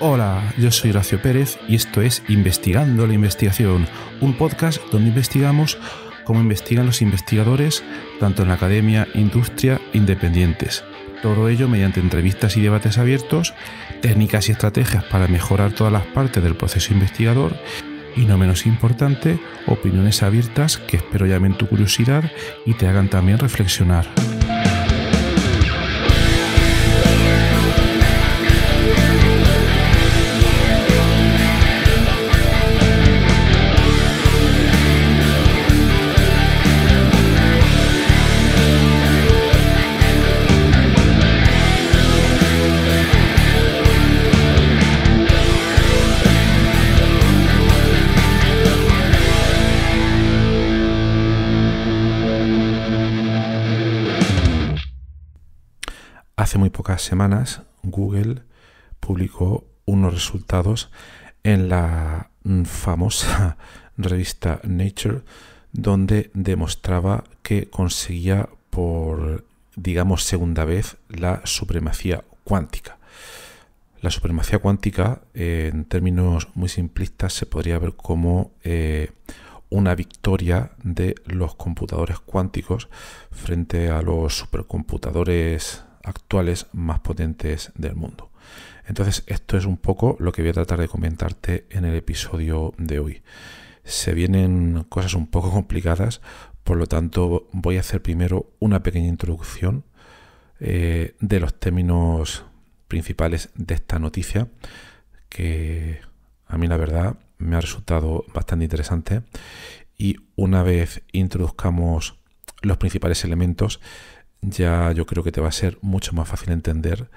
Hola, yo soy Horacio Pérez y esto es Investigando la Investigación, un podcast donde investigamos cómo investigan los investigadores, tanto en la academia, industria, independientes. Todo ello mediante entrevistas y debates abiertos, técnicas y estrategias para mejorar todas las partes del proceso investigador y, no menos importante, opiniones abiertas que espero llamen tu curiosidad y te hagan también reflexionar. Hace muy pocas semanas Google publicó unos resultados en la famosa revista Nature, donde demostraba que conseguía por, digamos, segunda vez la supremacía cuántica. La supremacía cuántica, en términos muy simplistas, se podría ver como una victoria de los computadores cuánticos frente a los supercomputadores actuales más potentes del mundo. Entonces, esto es un poco lo que voy a tratar de comentarte en el episodio de hoy. Se vienen cosas un poco complicadas, por lo tanto voy a hacer primero una pequeña introducción de los términos principales de esta noticia, que a mí la verdad me ha resultado bastante interesante, y una vez introduzcamos los principales elementos, ya yo creo que te va a ser mucho más fácil entender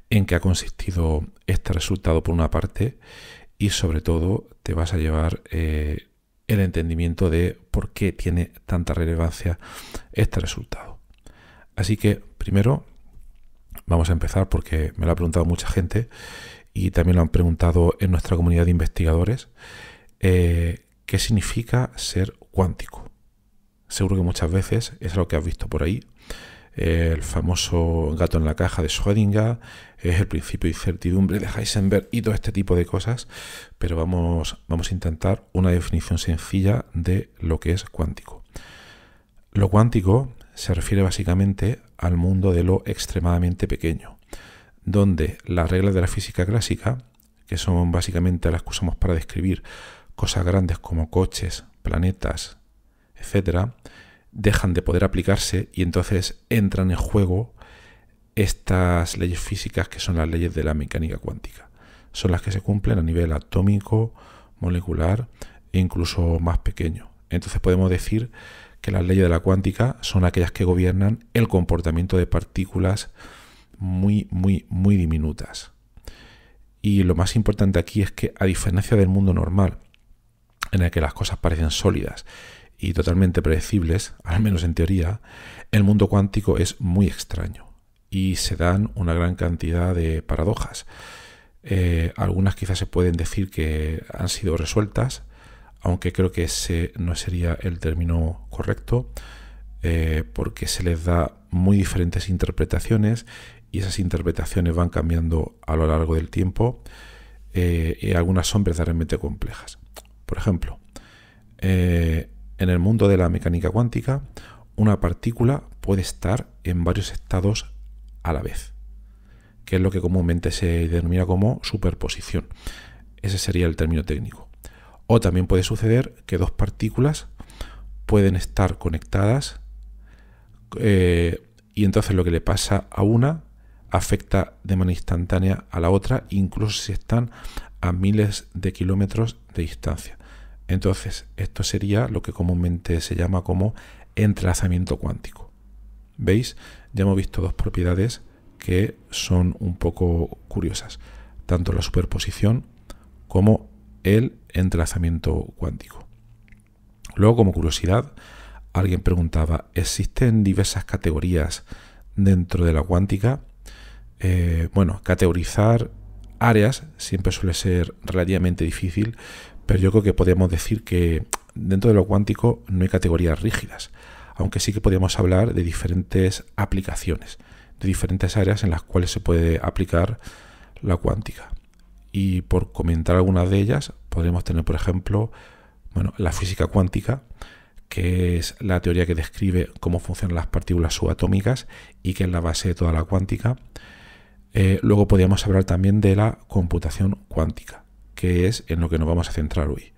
en qué ha consistido este resultado por una parte, y sobre todo te vas a llevar el entendimiento de por qué tiene tanta relevancia este resultado. Así que primero vamos a empezar, porque me lo ha preguntado mucha gente y también lo han preguntado en nuestra comunidad de investigadores, ¿qué significa ser cuántico? Seguro que muchas veces es algo que has visto por ahí. El famoso gato en la caja de Schrödinger, es el principio de incertidumbre de Heisenberg y todo este tipo de cosas, pero vamos a intentar una definición sencilla de lo que es cuántico. Lo cuántico se refiere básicamente al mundo de lo extremadamente pequeño, donde las reglas de la física clásica, que son básicamente las que usamos para describir cosas grandes como coches, planetas, etcétera, dejan de poder aplicarse y entonces entran en juego estas leyes físicas que son las leyes de la mecánica cuántica. Son las que se cumplen a nivel atómico, molecular e incluso más pequeño. Entonces podemos decir que las leyes de la cuántica son aquellas que gobiernan el comportamiento de partículas muy diminutas. Y lo más importante aquí es que, a diferencia del mundo normal, en el que las cosas parecen sólidas y totalmente predecibles, al menos en teoría, el mundo cuántico es muy extraño y se dan una gran cantidad de paradojas. Algunas quizás se pueden decir que han sido resueltas, aunque creo que ese no sería el término correcto, porque se les da muy diferentes interpretaciones y esas interpretaciones van cambiando a lo largo del tiempo, y algunas son verdaderamente complejas. Por ejemplo, en el mundo de la mecánica cuántica, una partícula puede estar en varios estados a la vez, que es lo que comúnmente se denomina como superposición. Ese sería el término técnico. O también puede suceder que dos partículas pueden estar conectadas, y entonces lo que le pasa a una afecta de manera instantánea a la otra, incluso si están a miles de kilómetros de distancia. Entonces, esto sería lo que comúnmente se llama como entrelazamiento cuántico. ¿Veis? Ya hemos visto dos propiedades que son un poco curiosas, tanto la superposición como el entrelazamiento cuántico. Luego, como curiosidad, alguien preguntaba, ¿existen diversas categorías dentro de la cuántica? Bueno, categorizar áreas siempre suele ser relativamente difícil, pero yo creo que podríamos decir que dentro de lo cuántico no hay categorías rígidas, aunque sí que podríamos hablar de diferentes aplicaciones, de diferentes áreas en las cuales se puede aplicar la cuántica. Y por comentar algunas de ellas, podríamos tener, por ejemplo, la física cuántica, que es la teoría que describe cómo funcionan las partículas subatómicas y que es la base de toda la cuántica. Luego podríamos hablar también de la computación cuántica, que es en lo que nos vamos a centrar hoy.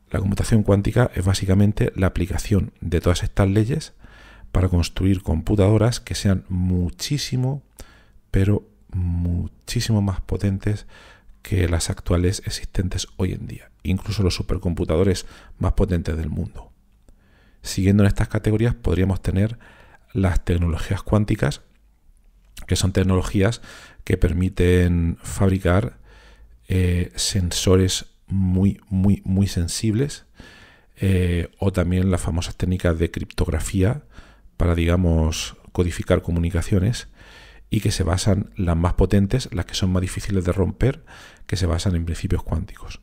La computación cuántica es básicamente la aplicación de todas estas leyes para construir computadoras que sean muchísimo, pero muchísimo más potentes que las actuales existentes hoy en día, incluso los supercomputadores más potentes del mundo. Siguiendo en estas categorías podríamos tener las tecnologías cuánticas, que son tecnologías que permiten fabricar sensores muy sensibles, o también las famosas técnicas de criptografía para, digamos, codificar comunicaciones, y que se basan, las más potentes, las que son más difíciles de romper, que se basan en principios cuánticos.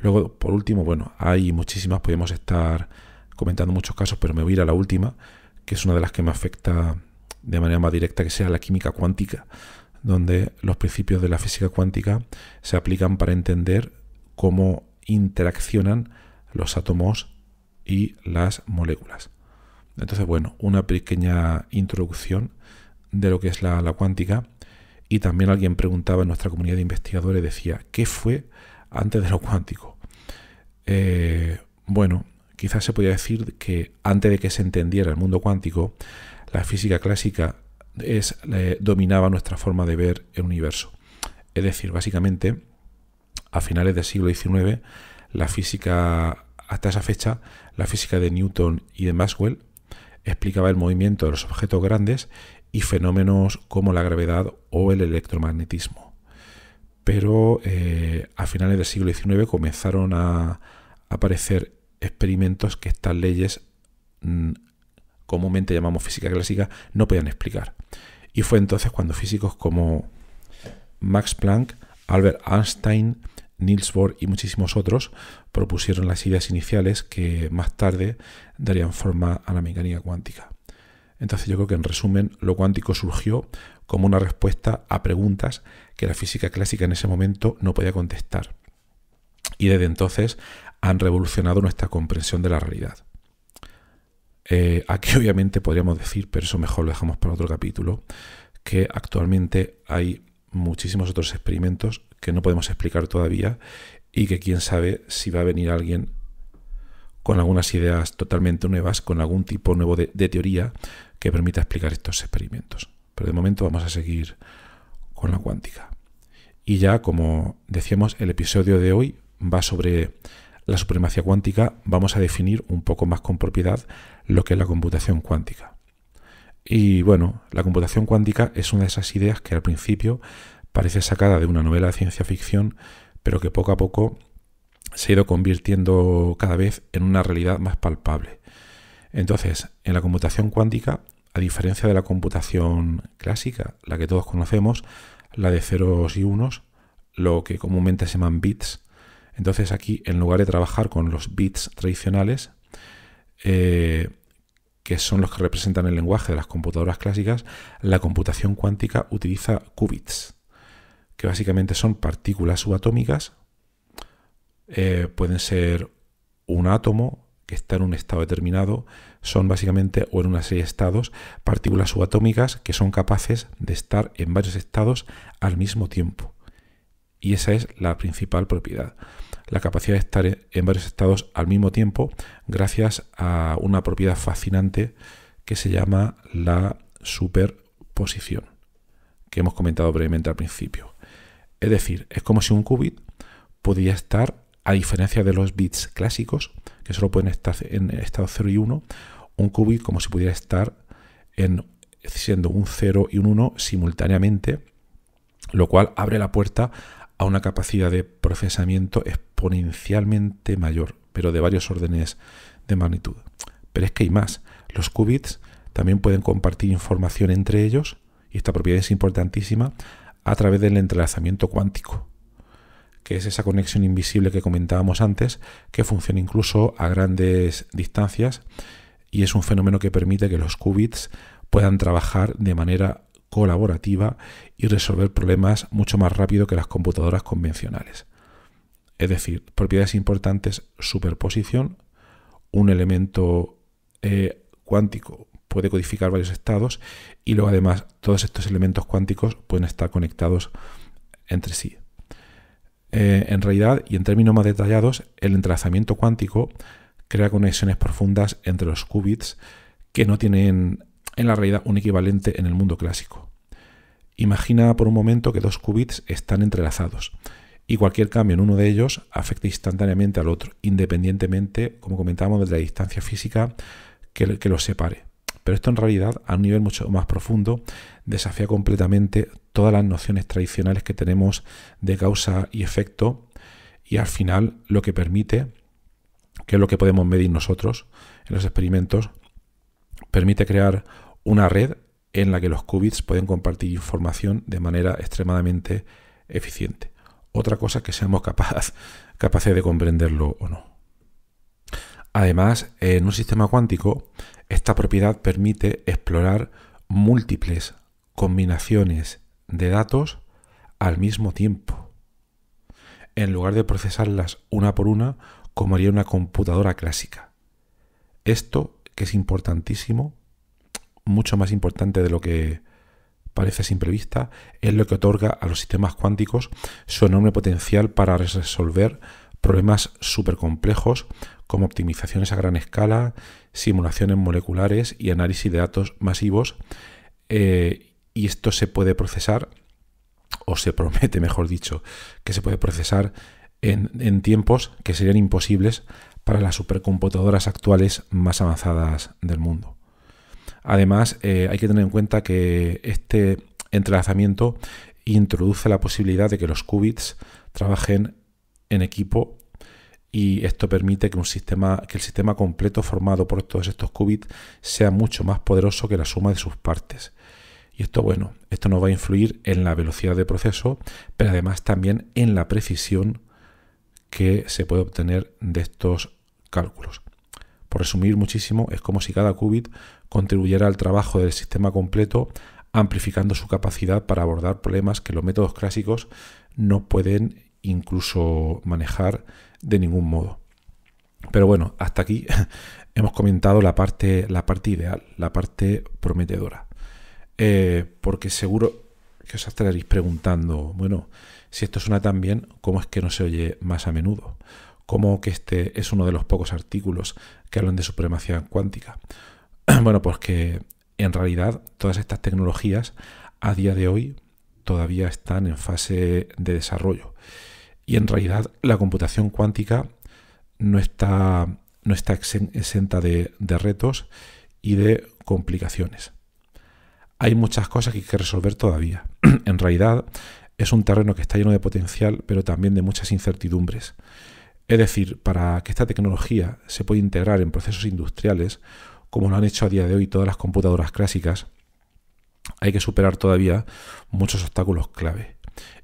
Luego, por último, hay muchísimas, podemos estar comentando muchos casos, pero me voy a ir a la última, que es una de las que me afecta de manera más directa, que sea la química cuántica, donde los principios de la física cuántica se aplican para entender cómo interaccionan los átomos y las moléculas. Entonces, una pequeña introducción de lo que es la cuántica. Y también alguien preguntaba en nuestra comunidad de investigadores, decía, ¿qué fue antes de lo cuántico? Quizás se podría decir que antes de que se entendiera el mundo cuántico, la física clásica dominaba nuestra forma de ver el universo. Es decir, básicamente, a finales del siglo XIX, la física, hasta esa fecha, la física de Newton y de Maxwell explicaba el movimiento de los objetos grandes y fenómenos como la gravedad o el electromagnetismo. Pero a finales del siglo XIX comenzaron a aparecer experimentos que estas leyes, comúnmente llamamos física clásica, no podían explicar. Y fue entonces cuando físicos como Max Planck, Albert Einstein, Niels Bohr y muchísimos otros propusieron las ideas iniciales que más tarde darían forma a la mecánica cuántica. Entonces yo creo que, en resumen, lo cuántico surgió como una respuesta a preguntas que la física clásica en ese momento no podía contestar. Y desde entonces han revolucionado nuestra comprensión de la realidad. Aquí obviamente podríamos decir, pero eso mejor lo dejamos para otro capítulo, que actualmente hay muchísimos otros experimentos que no podemos explicar todavía y que quién sabe si va a venir alguien con algunas ideas totalmente nuevas, con algún tipo nuevo de teoría que permita explicar estos experimentos. Pero de momento vamos a seguir con la cuántica. Y ya, como decíamos, el episodio de hoy va sobre la supremacía cuántica. Vamos a definir un poco más con propiedad lo que es la computación cuántica. Y la computación cuántica es una de esas ideas que al principio parece sacada de una novela de ciencia ficción, pero que poco a poco se ha ido convirtiendo cada vez en una realidad más palpable. Entonces, en la computación cuántica, a diferencia de la computación clásica, la que todos conocemos, la de ceros y unos, lo que comúnmente se llaman bits, entonces aquí, en lugar de trabajar con los bits tradicionales, que son los que representan el lenguaje de las computadoras clásicas, la computación cuántica utiliza qubits, que básicamente son partículas subatómicas. Pueden ser un átomo que está en un estado determinado, son básicamente, o en una serie de estados, partículas subatómicas que son capaces de estar en varios estados al mismo tiempo. Y esa es la principal propiedad, la capacidad de estar en varios estados al mismo tiempo, gracias a una propiedad fascinante que se llama la superposición, que hemos comentado brevemente al principio. Es decir, es como si un qubit podía estar, a diferencia de los bits clásicos, que solo pueden estar en estado 0 y 1, un qubit como si pudiera estar siendo un 0 y un 1 simultáneamente, lo cual abre la puerta a una capacidad de procesamiento exponencialmente mayor, pero de varios órdenes de magnitud. Pero es que hay más. Los qubits también pueden compartir información entre ellos, y esta propiedad es importantísima, a través del entrelazamiento cuántico, que es esa conexión invisible que comentábamos antes, que funciona incluso a grandes distancias, y es un fenómeno que permite que los qubits puedan trabajar de manera colaborativa y resolver problemas mucho más rápido que las computadoras convencionales. Es decir, propiedades importantes: superposición. Un elemento cuántico puede codificar varios estados y luego además todos estos elementos cuánticos pueden estar conectados entre sí. En realidad, y en términos más detallados, el entrelazamiento cuántico crea conexiones profundas entre los qubits que no tienen en la realidad un equivalente en el mundo clásico. Imagina por un momento que dos qubits están entrelazados y cualquier cambio en uno de ellos afecta instantáneamente al otro, independientemente, como comentábamos, de la distancia física que los separe. Pero esto en realidad, a un nivel mucho más profundo, desafía completamente todas las nociones tradicionales que tenemos de causa y efecto, y al final lo que permite, que es lo que podemos medir nosotros en los experimentos, permite crear una red en la que los qubits pueden compartir información de manera extremadamente eficiente. Otra cosa es que seamos capaces de comprenderlo o no. Además, en un sistema cuántico, esta propiedad permite explorar múltiples combinaciones de datos al mismo tiempo, en lugar de procesarlas una por una como haría una computadora clásica. Esto, que es importantísimo, mucho más importante de lo que parece a simple vista, es lo que otorga a los sistemas cuánticos su enorme potencial para resolver problemas súper complejos como optimizaciones a gran escala, simulaciones moleculares y análisis de datos masivos. Y esto se puede procesar, o se promete, mejor dicho, que se puede procesar en tiempos que serían imposibles para las supercomputadoras actuales más avanzadas del mundo. Además, hay que tener en cuenta que este entrelazamiento introduce la posibilidad de que los qubits trabajen en equipo, y esto permite que el sistema completo formado por todos estos qubits sea mucho más poderoso que la suma de sus partes. Y esto nos va a influir en la velocidad de proceso, pero además también en la precisión que se puede obtener de estos cálculos. Por resumir muchísimo, es como si cada qubit contribuyera al trabajo del sistema completo, amplificando su capacidad para abordar problemas que los métodos clásicos no pueden incluso manejar de ningún modo. Pero bueno, hasta aquí hemos comentado la parte ideal, la parte prometedora. Porque seguro que os estaréis preguntando, bueno, si esto suena tan bien, ¿cómo es que no se oye más a menudo? ¿Cómo que este es uno de los pocos artículos que hablan de supremacía cuántica? Bueno, pues que en realidad todas estas tecnologías a día de hoy todavía están en fase de desarrollo. Y en realidad la computación cuántica no está exenta de retos y de complicaciones. Hay muchas cosas que hay que resolver todavía. En realidad es un terreno que está lleno de potencial, pero también de muchas incertidumbres. Es decir, para que esta tecnología se pueda integrar en procesos industriales, como lo han hecho a día de hoy todas las computadoras clásicas, hay que superar todavía muchos obstáculos clave.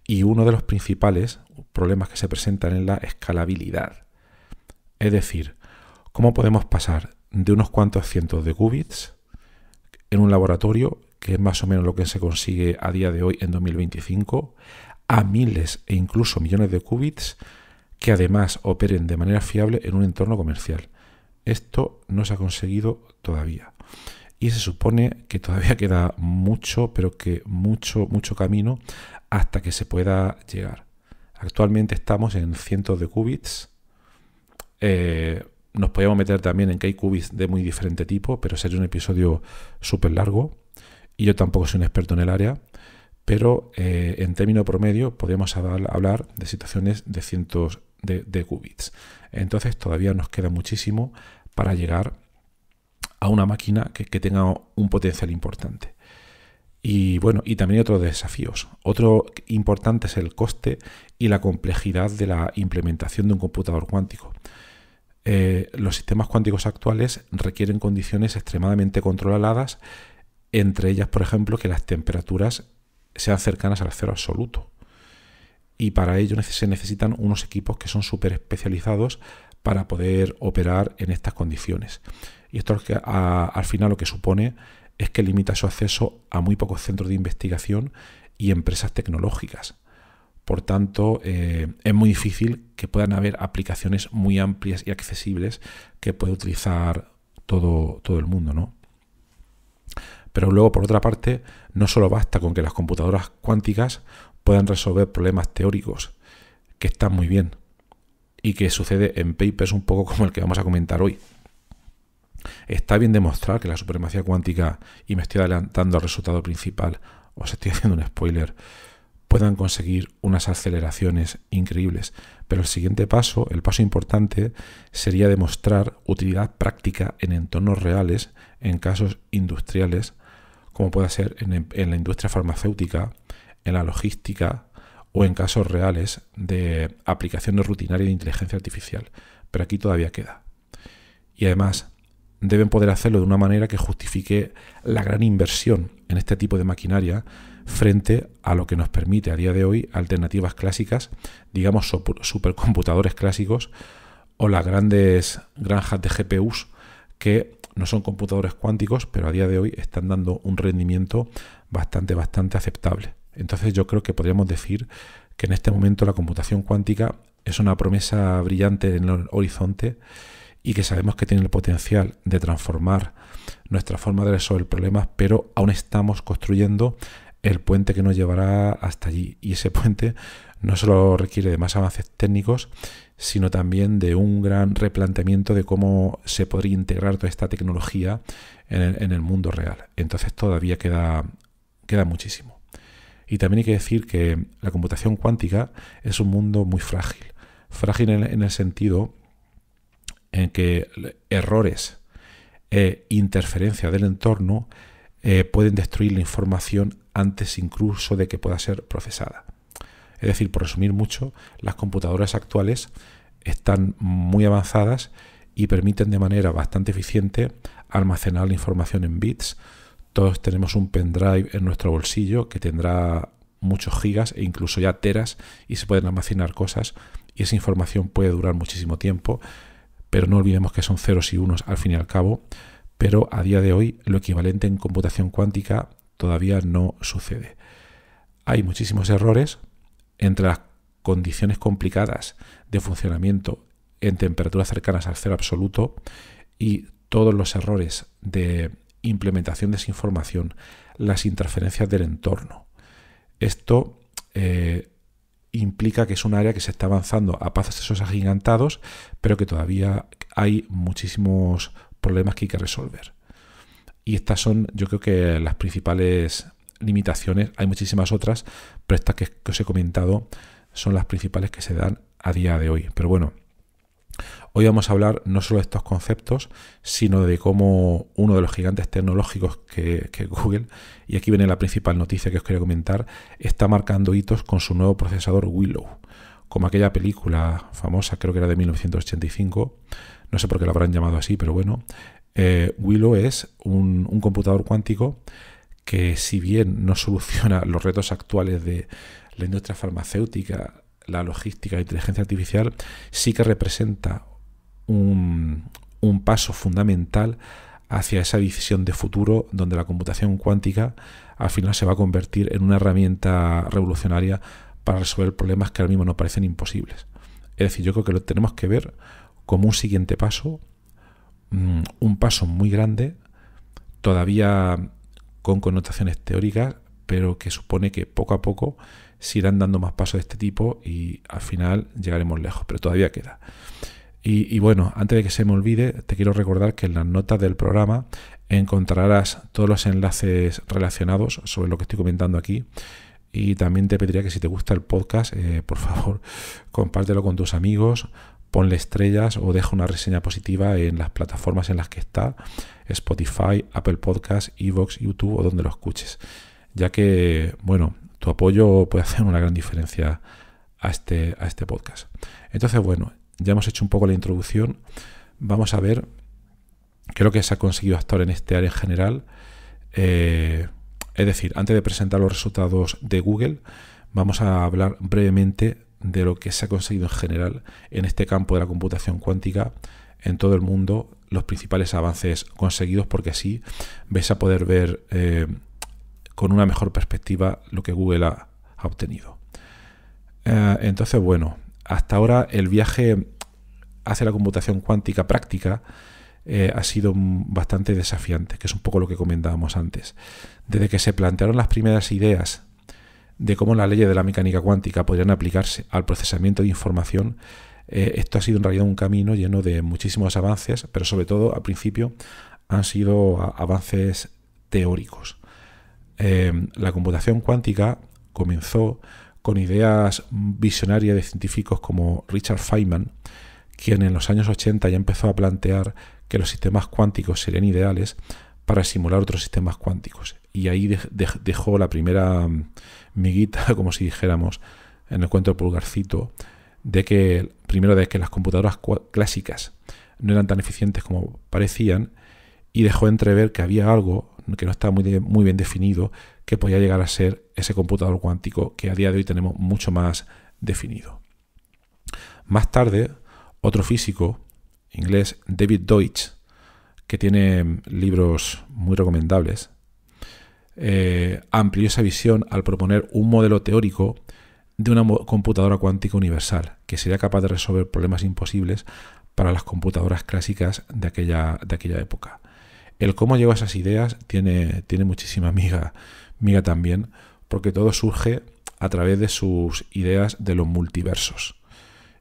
Y uno de los principales problemas que se presentan es la escalabilidad. Es decir, ¿cómo podemos pasar de unos cuantos cientos de qubits en un laboratorio, que es más o menos lo que se consigue a día de hoy en 2025, a miles e incluso millones de qubits que además operen de manera fiable en un entorno comercial? Esto no se ha conseguido todavía. Y se supone que todavía queda mucho, pero que mucho camino hasta que se pueda llegar. Actualmente estamos en cientos de qubits. Nos podemos meter también en que hay qubits de muy diferente tipo, pero sería un episodio súper largo. Y yo tampoco soy un experto en el área. Pero en término promedio podemos hablar de situaciones de cientos de qubits. Entonces todavía nos queda muchísimo para llegar a una máquina que tenga un potencial importante. Y bueno, y también hay otros desafíos. Otro importante es el coste y la complejidad de la implementación de un computador cuántico. Los sistemas cuánticos actuales requieren condiciones extremadamente controladas, entre ellas, por ejemplo, que las temperaturas sean cercanas al cero absoluto. Y para ello se necesitan unos equipos que son súper especializados para poder operar en estas condiciones. Y esto es que al final lo que supone es que limita su acceso a muy pocos centros de investigación y empresas tecnológicas. Por tanto, es muy difícil que puedan haber aplicaciones muy amplias y accesibles que pueda utilizar todo el mundo, ¿no? Pero luego, por otra parte, no solo basta con que las computadoras cuánticas puedan resolver problemas teóricos, que están muy bien, y que sucede en papers un poco como el que vamos a comentar hoy. Está bien demostrar que la supremacía cuántica, y me estoy adelantando al resultado principal, os estoy haciendo un spoiler, puedan conseguir unas aceleraciones increíbles. Pero el siguiente paso, el paso importante, sería demostrar utilidad práctica en entornos reales, en casos industriales, como pueda ser en la industria farmacéutica, en la logística o en casos reales de aplicaciones rutinarias de inteligencia artificial. Pero aquí todavía queda. Y además, deben poder hacerlo de una manera que justifique la gran inversión en este tipo de maquinaria frente a lo que nos permite a día de hoy alternativas clásicas, digamos supercomputadores clásicos o las grandes granjas de GPUs que no son computadores cuánticos, pero a día de hoy están dando un rendimiento bastante aceptable. Entonces yo creo que podríamos decir que en este momento la computación cuántica es una promesa brillante en el horizonte y que sabemos que tiene el potencial de transformar nuestra forma de resolver problemas, pero aún estamos construyendo el puente que nos llevará hasta allí. Y ese puente no solo requiere de más avances técnicos, sino también de un gran replanteamiento de cómo se podría integrar toda esta tecnología en el mundo real. Entonces todavía queda muchísimo. Y también hay que decir que la computación cuántica es un mundo muy frágil. Frágil en el sentido en que errores e interferencia del entorno pueden destruir la información antes incluso de que pueda ser procesada. Es decir, por resumir mucho, las computadoras actuales están muy avanzadas y permiten de manera bastante eficiente almacenar la información en bits. Todos tenemos un pendrive en nuestro bolsillo que tendrá muchos gigas e incluso ya teras y se pueden almacenar cosas y esa información puede durar muchísimo tiempo, pero no olvidemos que son ceros y unos al fin y al cabo, pero a día de hoy lo equivalente en computación cuántica todavía no sucede. Hay muchísimos errores entre las condiciones complicadas de funcionamiento en temperaturas cercanas al cero absoluto y todos los errores de implementación de esa información, las interferencias del entorno. Esto implica que es un área que se está avanzando a pasos agigantados, pero que todavía hay muchísimos problemas que hay que resolver. Y estas son, yo creo que las principales limitaciones. Hay muchísimas otras, pero estas que os he comentado son las principales que se dan a día de hoy. Pero bueno, hoy vamos a hablar no solo de estos conceptos, sino de cómo uno de los gigantes tecnológicos que Google, y aquí viene la principal noticia que os quería comentar, está marcando hitos con su nuevo procesador Willow. Como aquella película famosa, creo que era de 1985, no sé por qué la habrán llamado así, pero bueno, Willow es un computador cuántico que, si bien no soluciona los retos actuales de la industria farmacéutica, la logística e inteligencia artificial, sí que representa un paso fundamental hacia esa decisión de futuro donde la computación cuántica al final se va a convertir en una herramienta revolucionaria para resolver problemas que ahora mismo nos parecen imposibles. Es decir, yo creo que lo tenemos que ver como un siguiente paso, un paso muy grande, todavía con connotaciones teóricas, pero que supone que poco a poco se irán dando más pasos de este tipo y al final llegaremos lejos, pero todavía queda. Y bueno, antes de que se me olvide, te quiero recordar que en las notas del programa encontrarás todos los enlaces relacionados sobre lo que estoy comentando aquí. Y también te pediría que si te gusta el podcast, por favor, compártelo con tus amigos, ponle estrellas o deja una reseña positiva en las plataformas en las que está, Spotify, Apple Podcasts, iVoox, YouTube o donde lo escuches, ya que, bueno, tu apoyo puede hacer una gran diferencia a este podcast. Entonces, bueno, ya hemos hecho un poco la introducción. Vamos a ver qué es lo que se ha conseguido hasta ahora en este área en general. Es decir, antes de presentar los resultados de Google, vamos a hablar brevemente de lo que se ha conseguido en general en este campo de la computación cuántica en todo el mundo, los principales avances conseguidos, porque así vais a poder ver con una mejor perspectiva lo que Google ha obtenido. Entonces, bueno, hasta ahora el viaje hacia la computación cuántica práctica ha sido bastante desafiante, que es un poco lo que comentábamos antes. Desde que se plantearon las primeras ideas de cómo las leyes de la mecánica cuántica podrían aplicarse al procesamiento de información, esto ha sido en realidad un camino lleno de muchísimos avances, pero sobre todo al principio han sido avances teóricos. La computación cuántica comenzó con ideas visionarias de científicos como Richard Feynman, quien en los años 80 ya empezó a plantear que los sistemas cuánticos serían ideales para simular otros sistemas cuánticos. Y ahí dejó la primera miguita, como si dijéramos, en el cuento del pulgarcito, de que las computadoras clásicas no eran tan eficientes como parecían, y dejó entrever que había algo que no estaba muy bien definido, que podía llegar a ser ese computador cuántico que a día de hoy tenemos mucho más definido. Más tarde, otro físico inglés, David Deutsch, que tiene libros muy recomendables, amplió esa visión al proponer un modelo teórico de una computadora cuántica universal, que sería capaz de resolver problemas imposibles para las computadoras clásicas de aquella época. El cómo llegó a esas ideas tiene muchísima miga también, porque todo surge a través de sus ideas de los multiversos.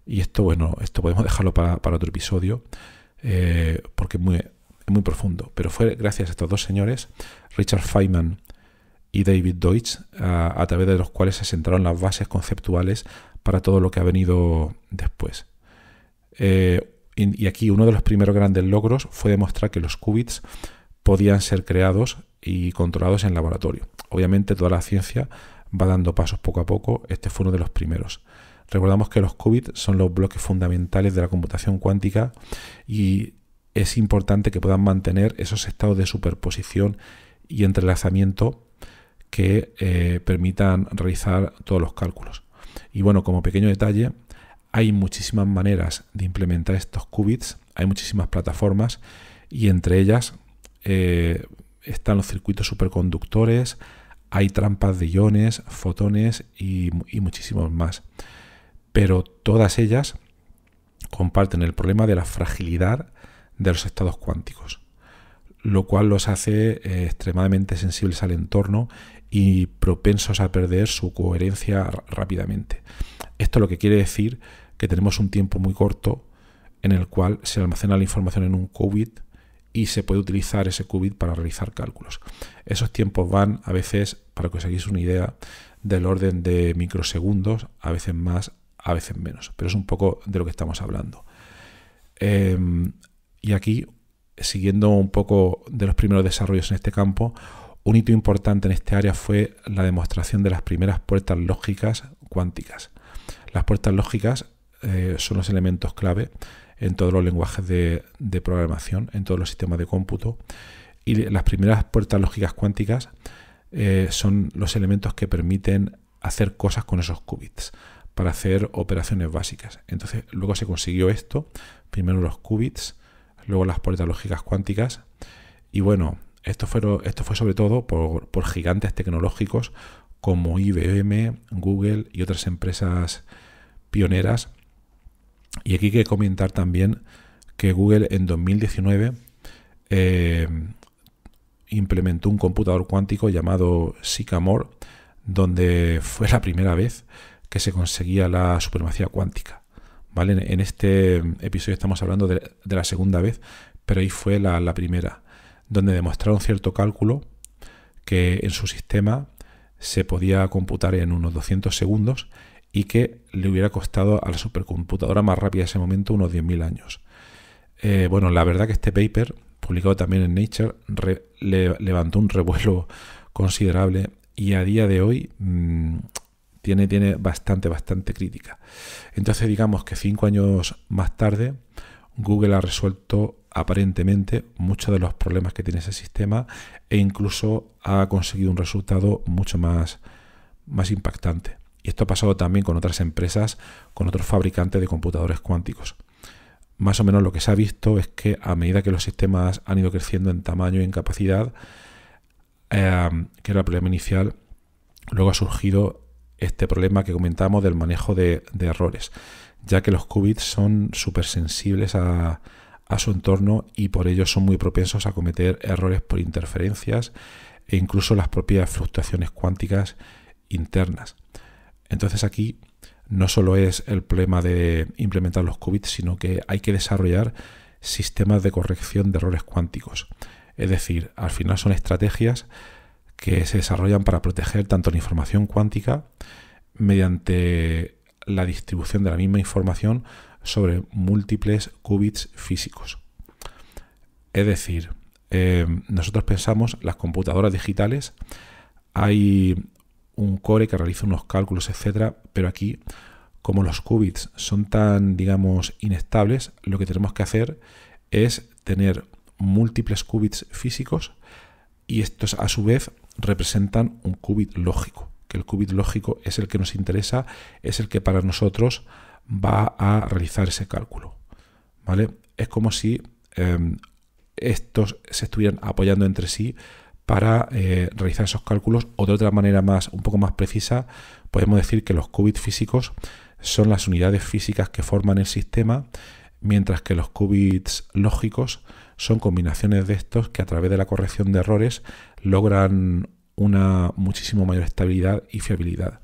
Y esto podemos dejarlo para otro episodio, porque es muy profundo. Pero fue gracias a estos dos señores, Richard Feynman y David Deutsch, a través de los cuales se sentaron las bases conceptuales para todo lo que ha venido después. Y aquí uno de los primeros grandes logros fue demostrar que los qubits podían ser creados y controlados en laboratorio. Obviamente toda la ciencia va dando pasos poco a poco. Este fue uno de los primeros. Recordamos que los qubits son los bloques fundamentales de la computación cuántica y es importante que puedan mantener esos estados de superposición y entrelazamiento que permitan realizar todos los cálculos. Y bueno, como pequeño detalle, hay muchísimas maneras de implementar estos qubits, hay muchísimas plataformas y entre ellas están los circuitos superconductores, hay trampas de iones, fotones y muchísimos más. Pero todas ellas comparten el problema de la fragilidad de los estados cuánticos, lo cual los hace extremadamente sensibles al entorno y propensos a perder su coherencia rápidamente. Esto lo que quiere decir que tenemos un tiempo muy corto en el cual se almacena la información en un qubit y se puede utilizar ese qubit para realizar cálculos. Esos tiempos van a veces, para que os hagáis una idea, del orden de microsegundos, a veces más, a veces menos, pero es un poco de lo que estamos hablando. Y aquí, siguiendo un poco de los primeros desarrollos en este campo, un hito importante en este área fue la demostración de las primeras puertas lógicas cuánticas. Las puertas lógicas son los elementos clave en todos los lenguajes de programación, en todos los sistemas de cómputo, y las primeras puertas lógicas cuánticas son los elementos que permiten hacer cosas con esos qubits, para hacer operaciones básicas. Entonces luego se consiguió esto, primero los qubits, luego las puertas lógicas cuánticas, y bueno, esto fue sobre todo por gigantes tecnológicos como IBM, Google y otras empresas pioneras. Y aquí hay que comentar también que Google en 2019 implementó un computador cuántico llamado Sycamore, donde fue la primera vez que se conseguía la supremacía cuántica. ¿Vale? En este episodio estamos hablando de la segunda vez, pero ahí fue la primera, donde demostraron cierto cálculo que en su sistema se podía computar en unos 200 segundos y que le hubiera costado a la supercomputadora más rápida de ese momento unos 10.000 años. Bueno, la verdad que este paper, publicado también en Nature, levantó un revuelo considerable y a día de hoy tiene bastante crítica. Entonces digamos que 5 años más tarde Google ha resuelto aparentemente muchos de los problemas que tiene ese sistema e incluso ha conseguido un resultado mucho más impactante. Y esto ha pasado también con otras empresas, con otros fabricantes de computadores cuánticos. más o menos lo que se ha visto es que a medida que los sistemas han ido creciendo en tamaño y en capacidad, que era el problema inicial, luego ha surgido este problema que comentamos del manejo de errores, ya que los qubits son súper sensibles a su entorno y por ello son muy propensos a cometer errores por interferencias e incluso las propias fluctuaciones cuánticas internas. Entonces aquí no solo es el problema de implementar los qubits, sino que hay que desarrollar sistemas de corrección de errores cuánticos. Es decir, al final son estrategias que se desarrollan para proteger tanto la información cuántica mediante la distribución de la misma información sobre múltiples qubits físicos. Es decir, nosotros pensamos las computadoras digitales, hay un core que realiza unos cálculos, etcétera, pero aquí, como los qubits son tan, digamos, inestables, lo que tenemos que hacer es tener múltiples qubits físicos y estos a su vez representan un qubit lógico, que el qubit lógico es el que nos interesa, es el que para nosotros va a realizar ese cálculo, ¿vale? Es como si estos se estuvieran apoyando entre sí para realizar esos cálculos, o de otra manera un poco más precisa, podemos decir que los qubits físicos son las unidades físicas que forman el sistema, mientras que los qubits lógicos son combinaciones de estos que a través de la corrección de errores logran una muchísimo mayor estabilidad y fiabilidad.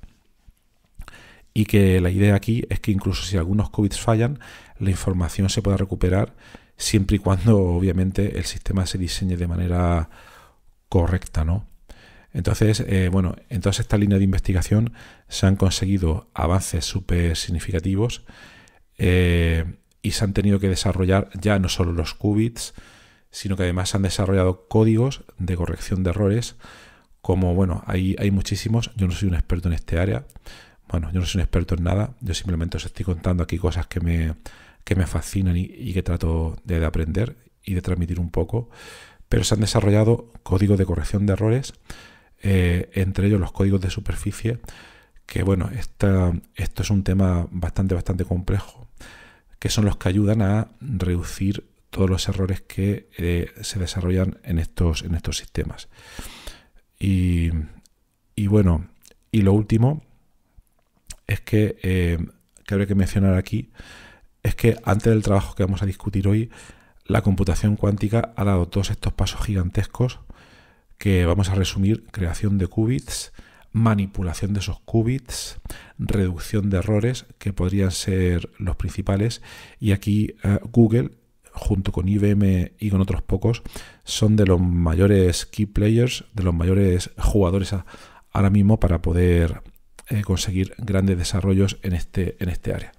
Y que la idea aquí es que incluso si algunos qubits fallan, la información se pueda recuperar siempre y cuando obviamente el sistema se diseñe de manera correcta, ¿no? Entonces, en toda esta línea de investigación se han conseguido avances súper significativos y se han tenido que desarrollar ya no solo los qubits, sino que además se han desarrollado códigos de corrección de errores, como, hay muchísimos. Yo no soy un experto en este área, yo no soy un experto en nada, yo simplemente os estoy contando aquí cosas que me fascinan y que trato de aprender y de transmitir un poco. Pero se han desarrollado códigos de corrección de errores, entre ellos los códigos de superficie, que esto es un tema bastante complejo, que son los que ayudan a reducir todos los errores que se desarrollan en estos sistemas. Y lo último es que habría que mencionar aquí es que antes del trabajo que vamos a discutir hoy, la computación cuántica ha dado todos estos pasos gigantescos que vamos a resumir: creación de qubits, manipulación de esos qubits, reducción de errores, que podrían ser los principales. Y aquí Google, junto con IBM y con otros pocos, son de los mayores key players, de los mayores jugadores ahora mismo para poder conseguir grandes desarrollos en este área.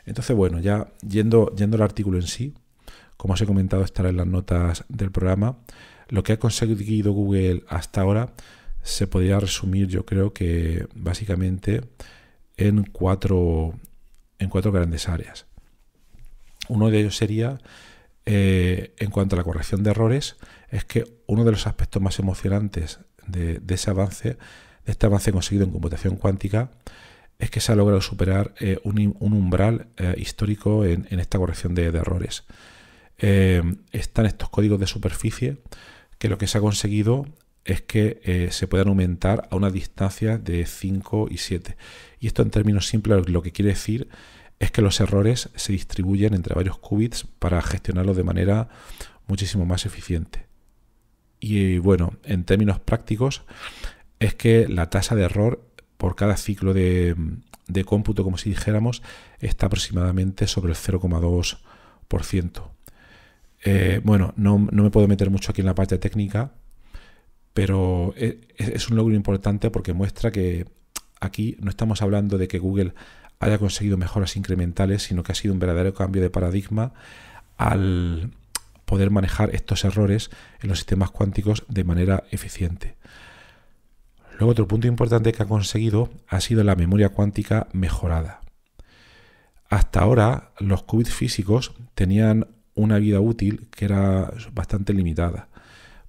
Entonces, ya yendo al artículo en sí, como os he comentado, estará en las notas del programa. Lo que ha conseguido Google hasta ahora se podría resumir, yo creo que básicamente en cuatro grandes áreas. Uno de ellos sería, en cuanto a la corrección de errores, es que uno de los aspectos más emocionantes de este avance conseguido en computación cuántica, es que se ha logrado superar un umbral histórico en esta corrección de errores. Están estos códigos de superficie, que lo que se ha conseguido es que se puedan aumentar a una distancia de 5 y 7. Y esto, en términos simples, lo que quiere decir es que los errores se distribuyen entre varios qubits para gestionarlos de manera muchísimo más eficiente. Y en términos prácticos, es que la tasa de error por cada ciclo de cómputo, como si dijéramos, está aproximadamente sobre el 0,2%. No me puedo meter mucho aquí en la parte técnica, pero es un logro importante porque muestra que aquí no estamos hablando de que Google haya conseguido mejoras incrementales, sino que ha sido un verdadero cambio de paradigma al poder manejar estos errores en los sistemas cuánticos de manera eficiente. Luego, otro punto importante que ha conseguido ha sido la memoria cuántica mejorada. Hasta ahora, los qubits físicos tenían una vida útil que era bastante limitada.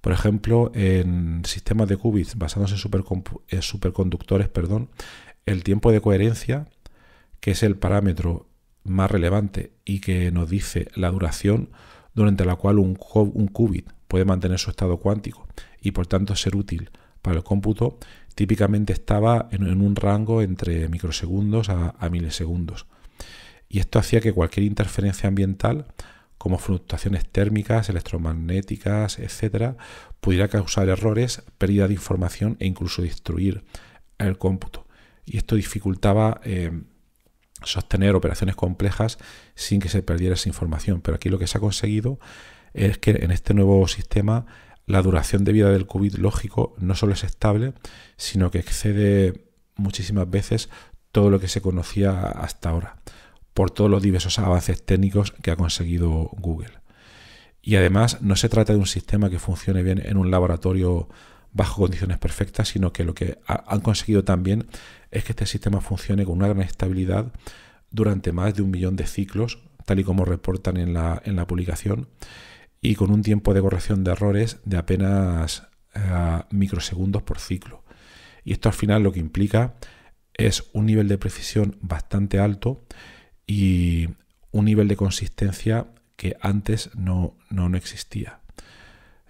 Por ejemplo, en sistemas de qubits basados en superconductores, el tiempo de coherencia, que es el parámetro más relevante y que nos dice la duración durante la cual un qubit puede mantener su estado cuántico y por tanto ser útil para el cómputo, típicamente estaba en un rango entre microsegundos a milisegundos. Y esto hacía que cualquier interferencia ambiental, como fluctuaciones térmicas, electromagnéticas, etcétera, pudiera causar errores, pérdida de información e incluso destruir el cómputo. Y esto dificultaba sostener operaciones complejas sin que se perdiera esa información. Pero aquí lo que se ha conseguido es que en este nuevo sistema la duración de vida del qubit lógico no solo es estable, sino que excede muchísimas veces todo lo que se conocía hasta ahora, por todos los diversos avances técnicos que ha conseguido Google. Y además no se trata de un sistema que funcione bien en un laboratorio bajo condiciones perfectas, sino que lo que han conseguido también es que este sistema funcione con una gran estabilidad durante más de 1 millón de ciclos, tal y como reportan en la publicación, y con un tiempo de corrección de errores de apenas microsegundos por ciclo. Y esto al final lo que implica es un nivel de precisión bastante alto y un nivel de consistencia que antes no existía.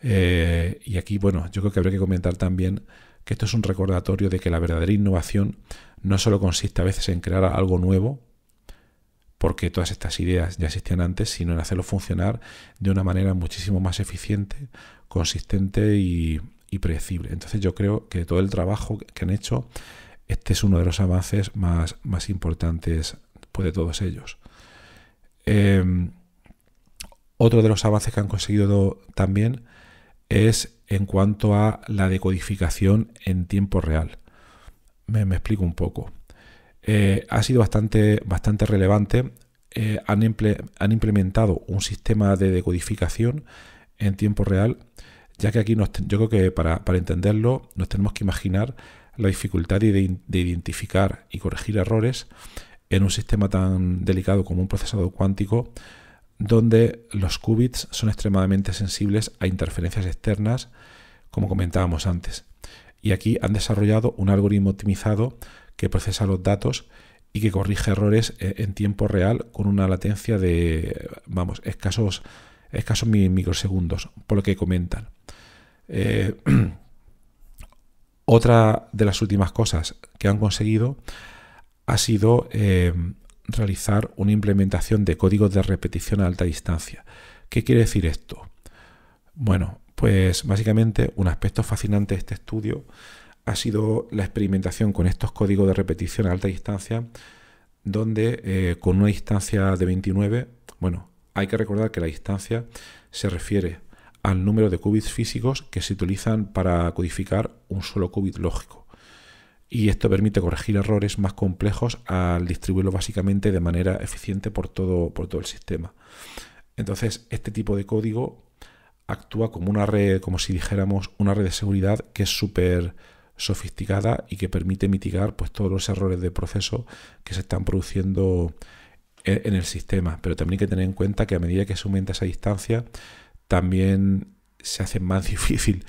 Y aquí, bueno, yo creo que habría que comentar también que esto es un recordatorio de que la verdadera innovación no solo consiste a veces en crear algo nuevo, porque todas estas ideas ya existían antes, sino en hacerlo funcionar de una manera muchísimo más eficiente, consistente y predecible. Entonces yo creo que todo el trabajo que han hecho, este es uno de los avances más importantes de todos ellos. Otro de los avances que han conseguido también es en cuanto a la decodificación en tiempo real. Me explico un poco. Ha sido bastante relevante. Han implementado un sistema de decodificación en tiempo real, ya que aquí yo creo que para entenderlo nos tenemos que imaginar la dificultad de identificar y corregir errores en un sistema tan delicado como un procesador cuántico, donde los qubits son extremadamente sensibles a interferencias externas, como comentábamos antes. Y aquí han desarrollado un algoritmo optimizado que procesa los datos y que corrige errores en tiempo real con una latencia de, escasos microsegundos, por lo que comentan. Otra de las últimas cosas que han conseguido ha sido realizar una implementación de códigos de repetición a alta distancia. ¿Qué quiere decir esto? Bueno, pues básicamente un aspecto fascinante de este estudio ha sido la experimentación con estos códigos de repetición a alta distancia, donde con una distancia de 29, bueno, hay que recordar que la distancia se refiere al número de qubits físicos que se utilizan para codificar un solo qubit lógico. Y esto permite corregir errores más complejos al distribuirlo básicamente de manera eficiente por todo el sistema. Entonces, este tipo de código actúa como una red, como si dijéramos una red de seguridad que es súper sofisticada y que permite mitigar pues todos los errores de proceso que se están produciendo en el sistema. Pero también hay que tener en cuenta que a medida que se aumenta esa distancia, también se hace más difícil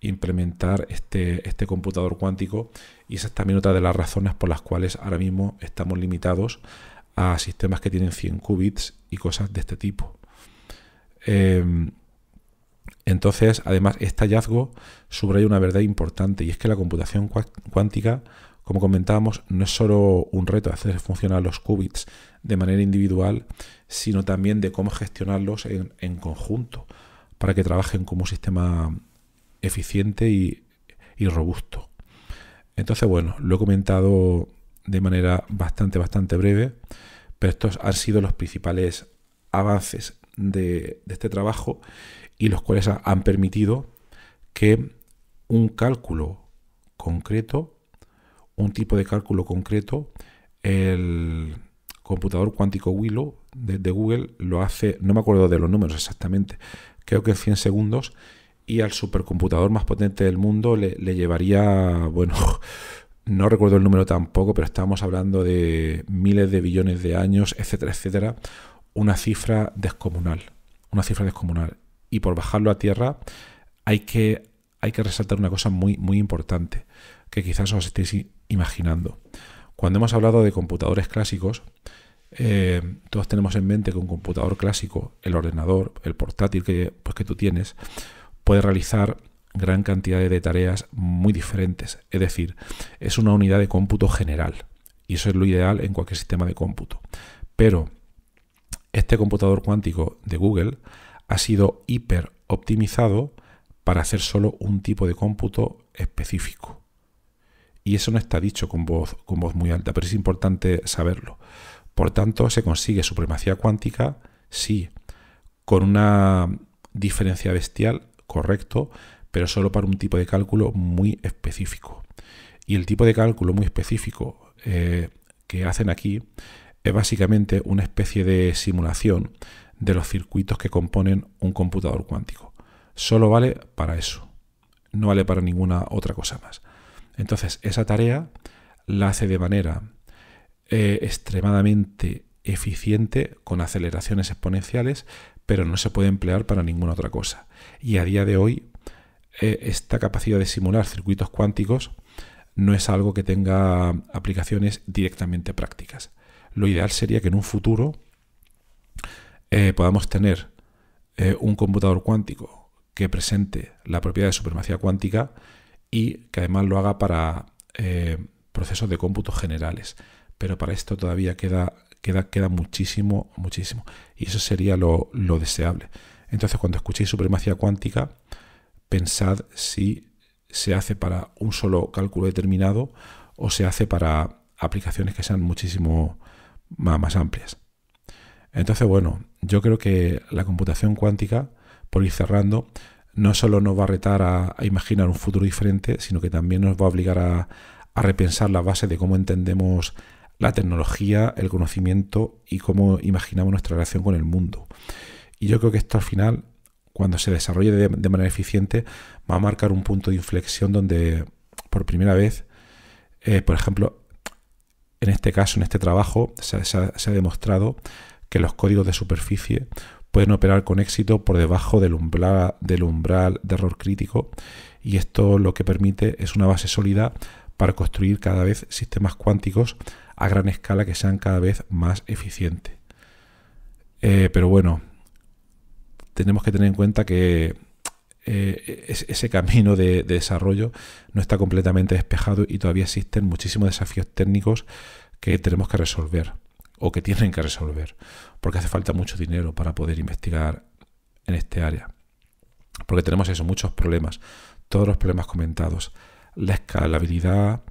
implementar este computador cuántico, y esa es también otra de las razones por las cuales ahora mismo estamos limitados a sistemas que tienen 100 qubits y cosas de este tipo. Entonces, además, este hallazgo subraya una verdad importante, y es que la computación cuántica, como comentábamos, no es solo un reto de hacer funcionar los qubits de manera individual, sino también de cómo gestionarlos en conjunto para que trabajen como un sistema eficiente y robusto. Entonces, bueno, lo he comentado de manera bastante breve, pero estos han sido los principales avances de este trabajo, y los cuales han permitido que un cálculo concreto, un tipo de cálculo concreto, el computador cuántico Willow de Google lo hace, no me acuerdo de los números exactamente, creo que en 100 segundos, y al supercomputador más potente del mundo le llevaría, bueno, no recuerdo el número tampoco, pero estábamos hablando de miles de billones de años, etcétera, etcétera, una cifra descomunal. Y por bajarlo a tierra hay que resaltar una cosa muy importante, que quizás os estéis imaginando. Cuando hemos hablado de computadores clásicos, Todos tenemos en mente que un computador clásico, el ordenador, el portátil que tú tienes, puede realizar gran cantidad de tareas muy diferentes. Es decir, es una unidad de cómputo general. Y eso es lo ideal en cualquier sistema de cómputo. Pero este computador cuántico de Google ha sido hiper optimizado para hacer solo un tipo de cómputo específico. Y eso no está dicho con voz muy alta, pero es importante saberlo. Por tanto, se consigue supremacía cuántica, sí, con una diferencia bestial, correcto, pero solo para un tipo de cálculo muy específico. Y el tipo de cálculo muy específico que hacen aquí es básicamente una especie de simulación de los circuitos que componen un computador cuántico. Solo vale para eso, no vale para ninguna otra cosa más. Entonces, esa tarea la hace de manera extremadamente eficiente, con aceleraciones exponenciales, pero no se puede emplear para ninguna otra cosa. Y a día de hoy, esta capacidad de simular circuitos cuánticos no es algo que tenga aplicaciones directamente prácticas. Lo ideal sería que en un futuro podamos tener un computador cuántico que presente la propiedad de supremacía cuántica y que además lo haga para procesos de cómputo generales. Pero para esto todavía queda muchísimo. Y eso sería lo deseable. Entonces, cuando escuchéis supremacía cuántica, pensad si se hace para un solo cálculo determinado o se hace para aplicaciones que sean muchísimo más amplias. Entonces, bueno, yo creo que la computación cuántica, por ir cerrando, no solo nos va a retar a imaginar un futuro diferente, sino que también nos va a obligar a repensar la base de cómo entendemos la tecnología, el conocimiento y cómo imaginamos nuestra relación con el mundo. Y yo creo que esto al final, cuando se desarrolle de manera eficiente, va a marcar un punto de inflexión donde por primera vez, por ejemplo, en este caso, en este trabajo, se ha demostrado que los códigos de superficie pueden operar con éxito por debajo del umbral de error crítico, y esto lo que permite es una base sólida para construir cada vez sistemas cuánticos a gran escala que sean cada vez más eficientes. Pero bueno, tenemos que tener en cuenta que ese camino de desarrollo no está completamente despejado y todavía existen muchísimos desafíos técnicos que tenemos que resolver o que tienen que resolver, porque hace falta mucho dinero para poder investigar en este área. Porque tenemos muchos problemas, todos los problemas comentados, la escalabilidad,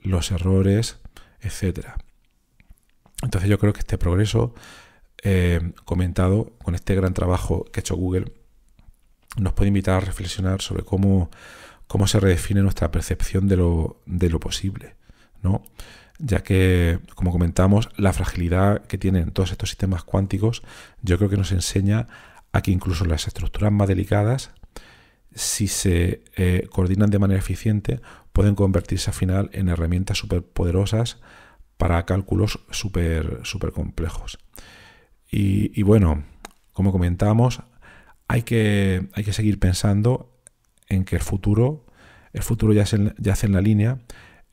los errores, etcétera. Entonces yo creo que este progreso comentado con este gran trabajo que ha hecho Google nos puede invitar a reflexionar sobre cómo se redefine nuestra percepción de lo posible, ¿no? Ya que, como comentamos, la fragilidad que tienen todos estos sistemas cuánticos, yo creo que nos enseña a que incluso las estructuras más delicadas, si se coordinan de manera eficiente, pueden convertirse al final en herramientas súper poderosas para cálculos súper complejos. Y bueno, como comentábamos, hay que seguir pensando en que el futuro yace en la línea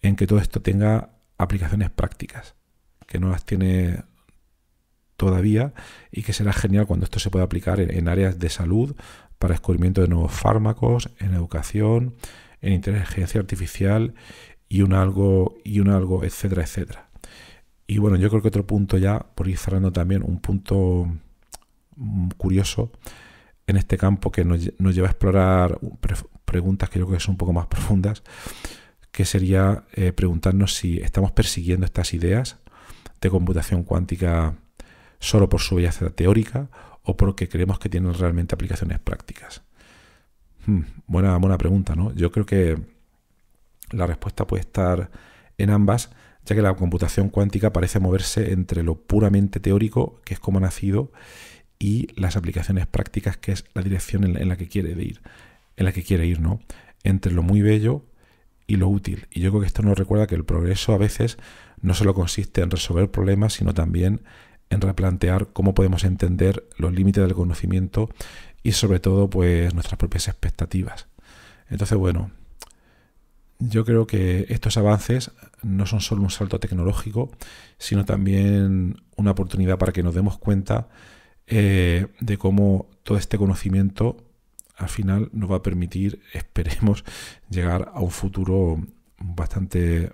en que todo esto tenga aplicaciones prácticas, que no las tiene todavía, y que será genial cuando esto se pueda aplicar en áreas de salud, para descubrimiento de nuevos fármacos, en educación, en inteligencia artificial y un algo, etcétera, etcétera. Y bueno, yo creo que otro punto ya, por ir cerrando también, un punto curioso en este campo que nos lleva a explorar preguntas que yo creo que son un poco más profundas, que sería preguntarnos si estamos persiguiendo estas ideas de computación cuántica solo por su belleza teórica o porque creemos que tienen realmente aplicaciones prácticas. Buena pregunta, ¿no? Yo creo que la respuesta puede estar en ambas, ya que la computación cuántica parece moverse entre lo puramente teórico, que es como ha nacido, y las aplicaciones prácticas, que es la dirección en la que quiere ir, ¿no? Entre lo muy bello y lo útil. Y yo creo que esto nos recuerda que el progreso a veces no solo consiste en resolver problemas, sino también en replantear cómo podemos entender los límites del conocimiento y sobre todo pues nuestras propias expectativas. Entonces, bueno, yo creo que estos avances no son solo un salto tecnológico, sino también una oportunidad para que nos demos cuenta de cómo todo este conocimiento al final nos va a permitir, esperemos, llegar a un futuro bastante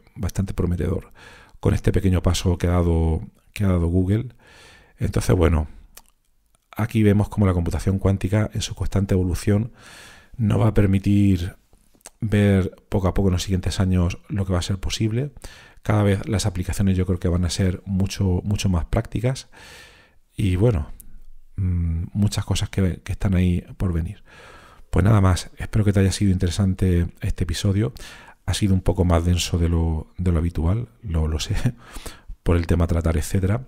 prometedor con este pequeño paso que ha dado Google. Entonces, bueno, aquí vemos cómo la computación cuántica en su constante evolución nos va a permitir ver poco a poco en los siguientes años lo que va a ser posible. Cada vez las aplicaciones yo creo que van a ser mucho más prácticas y bueno, muchas cosas que están ahí por venir. Pues nada más, espero que te haya sido interesante este episodio. Ha sido un poco más denso de lo habitual, lo sé, por el tema a tratar, etcétera.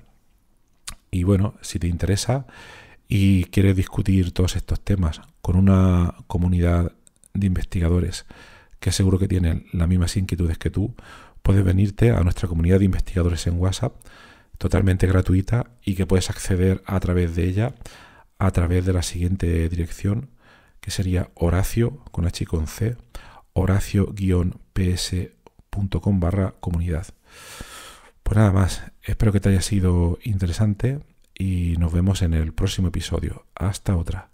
Y bueno, si te interesa y quieres discutir todos estos temas con una comunidad de investigadores que seguro que tienen las mismas inquietudes que tú, puedes venirte a nuestra comunidad de investigadores en WhatsApp, totalmente gratuita y que puedes acceder a través de ella, a través de la siguiente dirección, que sería Horacio, con H y con C, horacio-ps.com/comunidad. Pues nada más, espero que te haya sido interesante y nos vemos en el próximo episodio. Hasta otra.